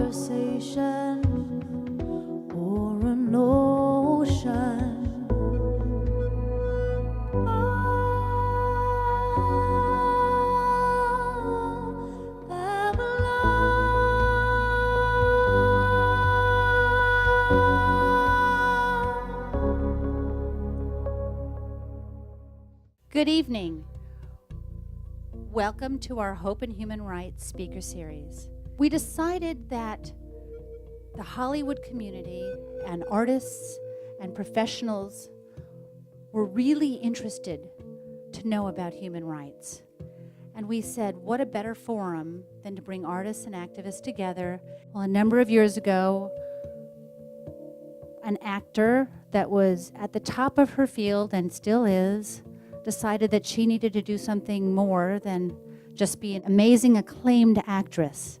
conversation or an ocean. Good evening. Welcome to our Hope and Human Rights speaker series. We decided that the Hollywood community and artists and professionals were really interested to know about human rights. And we said, what a better forum than to bring artists and activists together. Well, a number of years ago, an actor that was at the top of her field and still is, decided that she needed to do something more than just be an amazing, acclaimed actress,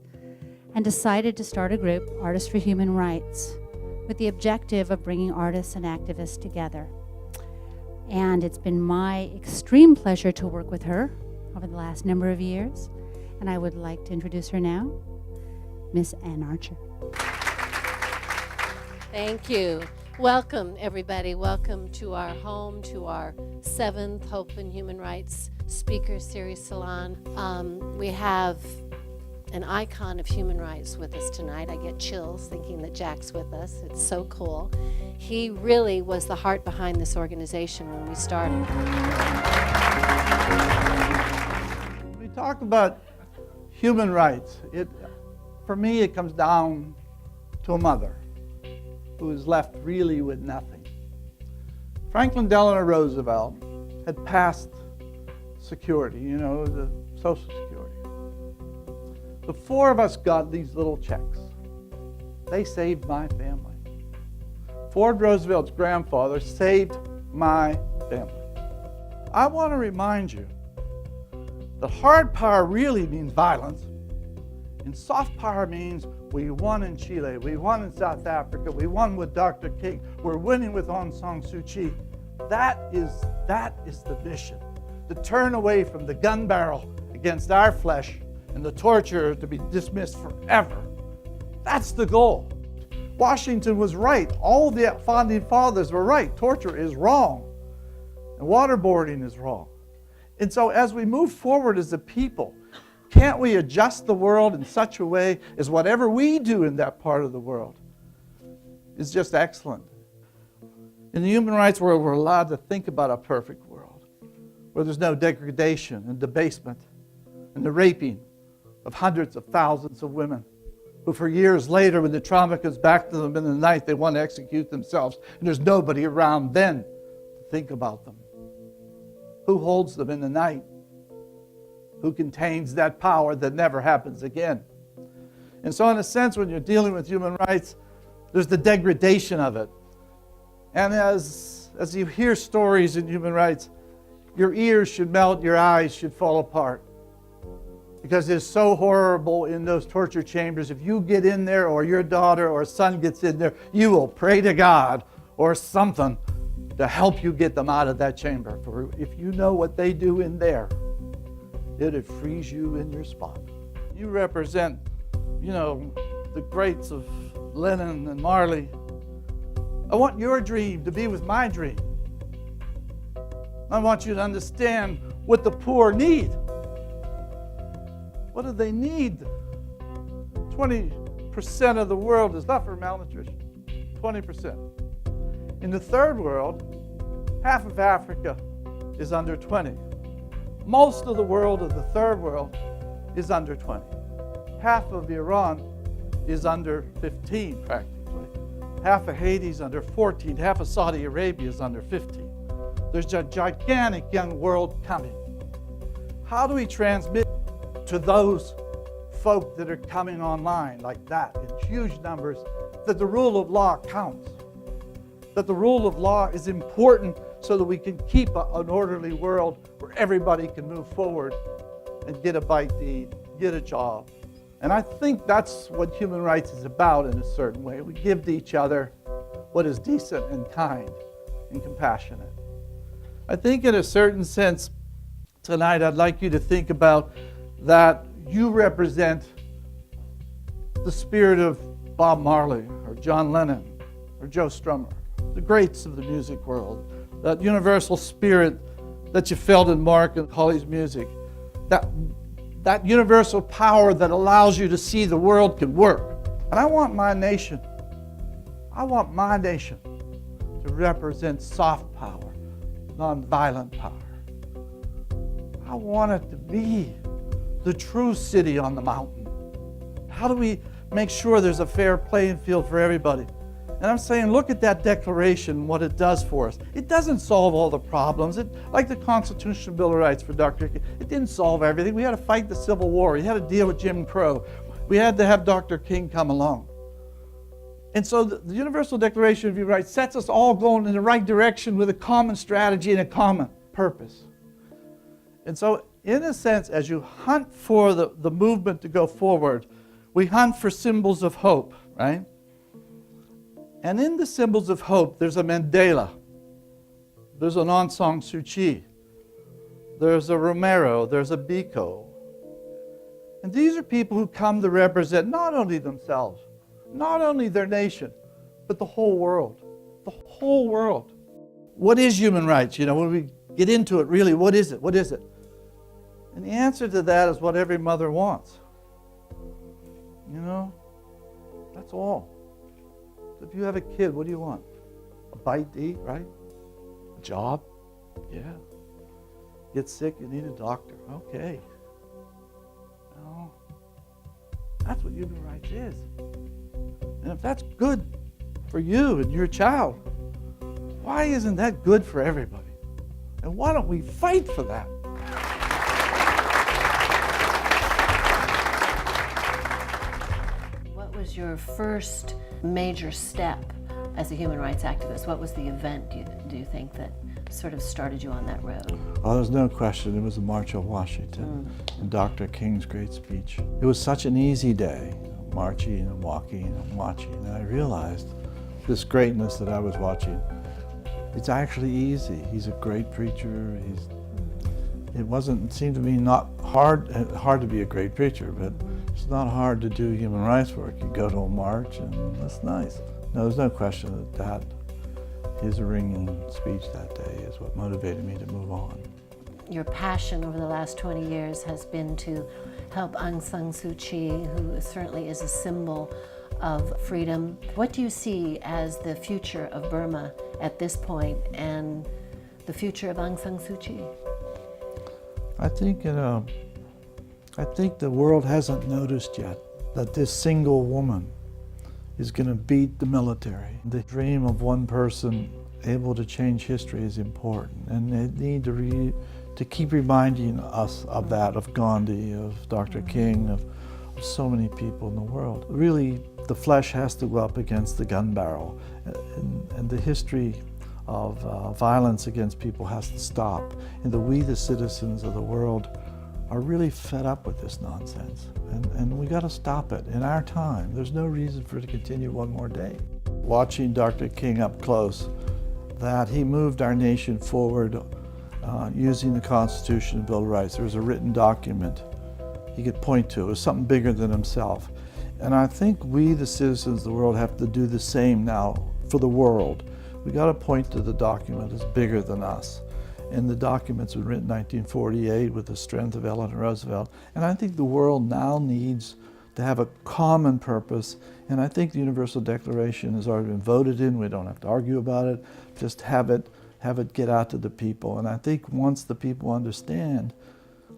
and decided to start a group, Artists for Human Rights, with the objective of bringing artists and activists together. And it's been my extreme pleasure to work with her over the last number of years, and I would like to introduce her now, Miss Ann Archer. Thank you. Welcome, everybody. Welcome to our home, to our 7th Hope and Human Rights Speaker Series Salon. We have an icon of human rights with us tonight. I get chills thinking that Jack's with us. It's so cool. He really was the heart behind this organization when we started. When we talk about human rights, for me it comes down to a mother who is left really with nothing. Franklin Delano Roosevelt had passed security, the Social Security. The 4 of us got these little checks. They saved my family. Ford Roosevelt's grandfather saved my family. I want to remind you that hard power really means violence, and soft power means we won in Chile, we won in South Africa, we won with Dr. King, we're winning with Aung San Suu Kyi. That is the mission. To turn away from the gun barrel against our flesh and the torture to be dismissed forever. That's the goal. Washington was right. All the founding fathers were right. Torture is wrong. And waterboarding is wrong. And so as we move forward as a people, can't we adjust the world in such a way as whatever we do in that part of the world is just excellent? In the human rights world, we're allowed to think about a perfect world where there's no degradation and debasement and the raping of hundreds of thousands of women who for years later, when the trauma comes back to them in the night, they want to execute themselves, and there's nobody around then to think about them. Who holds them in the night? Who contains that power that never happens again? And so in a sense, when you're dealing with human rights, there's the degradation of it. And as you hear stories in human rights, your ears should melt, your eyes should fall apart. Because it's so horrible in those torture chambers. If you get in there, or your daughter or son gets in there, you will pray to God or something to help you get them out of that chamber. For if you know what they do in there, it'd freeze you in your spot. You represent, the greats of Lennon and Marley. I want your dream to be with my dream. I want you to understand what the poor need. What do they need? 20% of the world is suffer malnutrition. 20%. In the third world, half of Africa is under 20. Most of the world of the third world is under 20. Half of Iran is under 15 practically. Half of Haiti is under 14. Half of Saudi Arabia is under 15. There's a gigantic young world coming. How do we transmit to those folk that are coming online like that in huge numbers that the rule of law counts? That the rule of law is important so that we can keep an orderly world where everybody can move forward and get a bite to eat, get a job. And I think that's what human rights is about in a certain way. We give to each other what is decent and kind and compassionate. I think in a certain sense, tonight I'd like you to think about that you represent the spirit of Bob Marley or John Lennon or Joe Strummer, the greats of the music world, that universal spirit that you felt in Mark and Healey's music, that universal power that allows you to see the world can work. And I want my nation to represent soft power, nonviolent power. I want it to be the true city on the mountain. How do we make sure there's a fair playing field for everybody? And I'm saying, look at that declaration, what it does for us. It doesn't solve all the problems. Like the Constitutional Bill of Rights for Dr. King, it didn't solve everything. We had to fight the Civil War. We had to deal with Jim Crow. We had to have Dr. King come along. And so the Universal Declaration of Human Rights sets us all going in the right direction with a common strategy and a common purpose. And so, in a sense, as you hunt for the movement to go forward, we hunt for symbols of hope, right? And in the symbols of hope, there's a Mandela, there's an Aung San Suu Kyi, there's a Romero, there's a Biko. And these are people who come to represent not only themselves, not only their nation, but the whole world. The whole world. What is human rights? You know, when we get into it, really, what is it? What is it? And the answer to that is what every mother wants. You know, that's all. If you have a kid, what do you want? A bite to eat, right? A job? Yeah. Get sick, you need a doctor. Okay. No. That's what human rights is. And if that's good for you and your child, why isn't that good for everybody? And why don't we fight for that? What was your first major step as a human rights activist? What was the event, do you think, that sort of started you on that road? Oh, there's no question. It was the March on Washington and Dr. King's great speech. It was such an easy day, marching and walking and watching. And I realized this greatness that I was watching, it's actually easy. He's a great preacher. It seemed to me not hard to be a great preacher, but it's not hard to do human rights work. You go to a march and that's nice. No, there's no question that his ringing speech that day is what motivated me to move on. Your passion over the last 20 years has been to help Aung San Suu Kyi, who certainly is a symbol of freedom. What do you see as the future of Burma at this point and the future of Aung San Suu Kyi? I think the world hasn't noticed yet that this single woman is going to beat the military. The dream of one person able to change history is important, and they need to keep reminding us of that, of Gandhi, of Dr. King, of so many people in the world. Really, the flesh has to go up against the gun barrel, and the history of violence against people has to stop. And we, the citizens of the world, are really fed up with this nonsense. And we got to stop it in our time. There's no reason for it to continue one more day. Watching Dr. King up close, that he moved our nation forward using the Constitution and Bill of Rights. There was a written document he could point to. It was something bigger than himself. And I think we, the citizens of the world, have to do the same now for the world. We got to point to the document as bigger than us. And the documents were written in 1948 with the strength of Eleanor Roosevelt. And I think the world now needs to have a common purpose. And I think the Universal Declaration has already been voted in. We don't have to argue about it. Just have it get out to the people. And I think once the people understand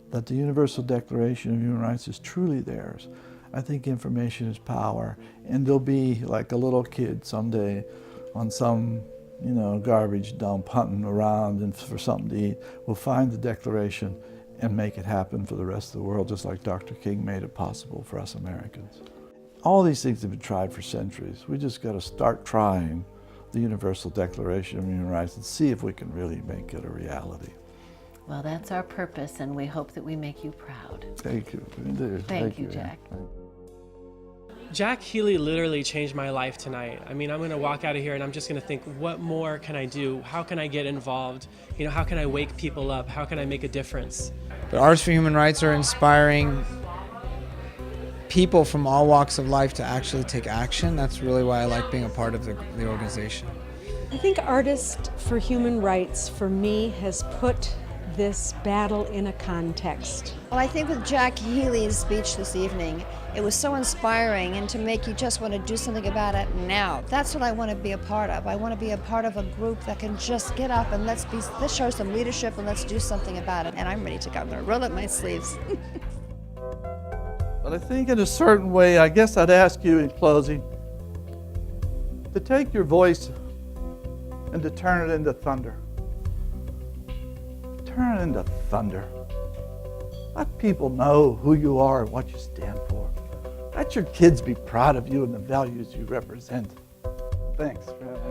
that the Universal Declaration of Human Rights is truly theirs, I think information is power. And they'll be like a little kid someday on some garbage dump hunting around and for something to eat, will find the Declaration and make it happen for the rest of the world, just like Dr. King made it possible for us Americans. All these things have been tried for centuries. We just got to start trying the Universal Declaration of Human Rights and see if we can really make it a reality. Well, that's our purpose, and we hope that we make you proud. Thank you. Thank you, Jack. Jack Healey literally changed my life tonight. I mean, I'm gonna walk out of here and I'm just gonna think, what more can I do? How can I get involved? How can I wake people up? How can I make a difference? The Artists for Human Rights are inspiring people from all walks of life to actually take action. That's really why I like being a part of the organization. I think Artists for Human Rights, for me, has put this battle in a context. Well, I think with Jack Healey's speech this evening, it was so inspiring and to make you just want to do something about it now. That's what I want to be a part of. I want to be a part of a group that can just get up and let's show some leadership and let's do something about it. And I'm ready to go. I'm going to roll up my sleeves. But I think in a certain way, I guess I'd ask you in closing to take your voice and to turn it into thunder. Turn it into thunder. Let people know who you are and what you stand for. Let your kids be proud of you and the values you represent. Thanks for having me.